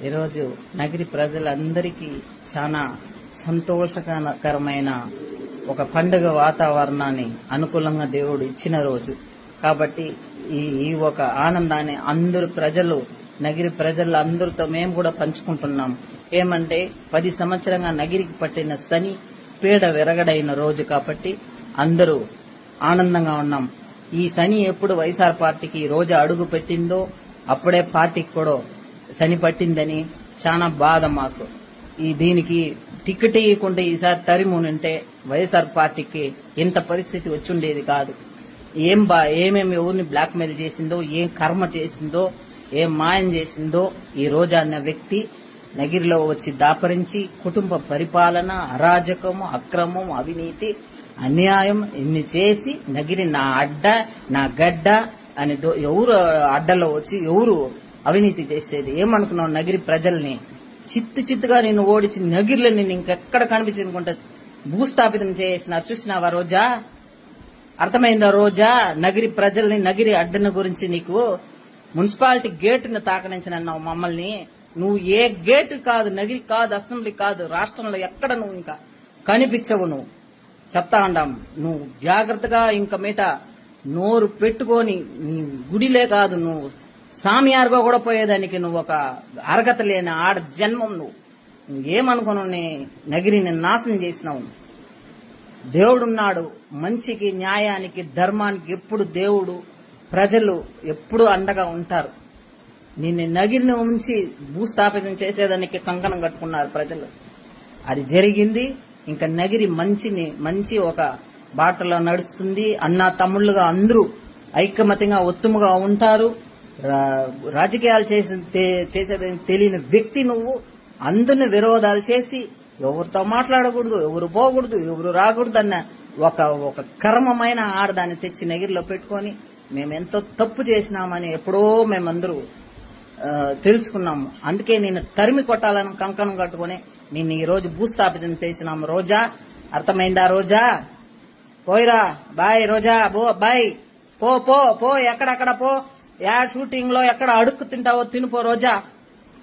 ఈరోజు నగరి ప్రజలందరికీ చాలా సంతోషకరమైన ఒక పండుగ వాతావరణాన్ని అనుకూలంగా దేవుడు ఇచ్చిన రోజు కాబట్టి ఈ ఒక ఆనందాన్ని అందరు ప్రజలు నగిరి ప్రజలు అందరితో మేము కూడా పంచుకుంటున్నాం. ఏమంటే 10 సంవత్సరంగా నగిరికి పట్టిన శని పీడ విరగడైన రోజు కాబట్టి అందరూ ఆనందంగా ఉన్నాం. ఈ శని ఎప్పుడు వైఎస్ఆర్ పార్టీకి రోజు అడుగు పెట్టిందో అప్పుడే పార్టీకి కూడా శని పట్టిందని చాలా బాధ మాకు. దీనికి టికెట్ ఇవ్వకుంటే ఈసారి తరిమునుంటే వైఎస్ఆర్ పార్టీకి ఇంత పరిస్థితి వచ్చుండేది కాదు. ఏమేమి ఎవరిని బ్లాక్ మెయిల్ చేసిందో, ఏం కర్మ చేసిందో, ఏం మాయం చేసిందో ఈ రోజా అన్న వ్యక్తి నగిరిలో వచ్చి దాపరించి కుటుంబ పరిపాలన, అరాజకము, అక్రమం, అవినీతి, అన్యాయం ఇన్ని చేసి నగిరి నా అడ్డ నా గడ్డ అని ఎవరు అడ్డలో వచ్చి ఎవరు అవినీతి చేసేది? ఏమనుకున్నావు? నగిరి ప్రజల్ని చిత్తుగా నిన్ను ఓడించి నగిరిలో నిన్ను ఇంకెక్కడ కనిపించనుకుంటా భూస్థాపితం చేసినారు. చూసినావా రోజా? అర్థమైందా రోజా? నగిరి ప్రజల్ని, నగిరి అడ్డన గురించి నీకు మున్సిపాలిటీ గేటును తాకనించనన్నావు మమ్మల్ని. నువ్వు ఏ గేటు కాదు, నగిరి కాదు, అసెంబ్లీ కాదు, రాష్ట్రంలో ఎక్కడ నువ్వు ఇంకా కనిపించవు. నువ్వు చెప్తా ఉండాం. నువ్వు జాగ్రత్తగా ఇంక మీట నోరు పెట్టుకొని నీ గుడిలే కాదు నువ్వు సామియారుగా కూడా పోయేదానికి నువ్వు ఒక అర్హత లేని ఆడ జన్మం. నువ్వు ఏమనుకున్నావు? నగిరిని నాశనం చేసినావు. దేవుడున్నాడు. మంచికి, న్యాయానికి, ధర్మానికి ఎప్పుడు దేవుడు, ప్రజలు ఎప్పుడు అండగా ఉంటారు. నిన్ను నగిరిని ఉంచి భూస్థాపితం చేసేదానికి కంకణం కట్టుకున్నారు ప్రజలు. అది జరిగింది. ఇంకా నగిరి మంచి ఒక బాటలో నడుస్తుంది. అన్నా తమ్ముళ్లుగా అందరూ ఐకమత్యంగా ఒత్తుముగా ఉంటారు. రాజకీయాలు చేసేదని తెలియని వ్యక్తి నువ్వు. అందరిని విరోధాలు చేసి ఎవరితో మాట్లాడకూడదు, ఎవరు పోకూడదు, ఎవరు రాకూడదు అన్న ఒక కర్మమైన ఆడదాన్ని తెచ్చి నగిరిలో పెట్టుకొని మేమెంతో తప్పు చేసినామని ఎప్పుడో మేమందరూ తెలుసుకున్నాము. అందుకే నేను తరిమి కొట్టాలని కంకణం కట్టుకుని నిన్ను ఈ రోజు భూస్థాపితం చేసినాము. రోజా, అర్థమైందా రోజా? పోయిరా, బాయ్ రోజా, బాయ్, పో ఎక్కడక్కడ పో. షూటింగ్ లో ఎక్కడ అడుక్కు తింటావో తినిపో రోజా.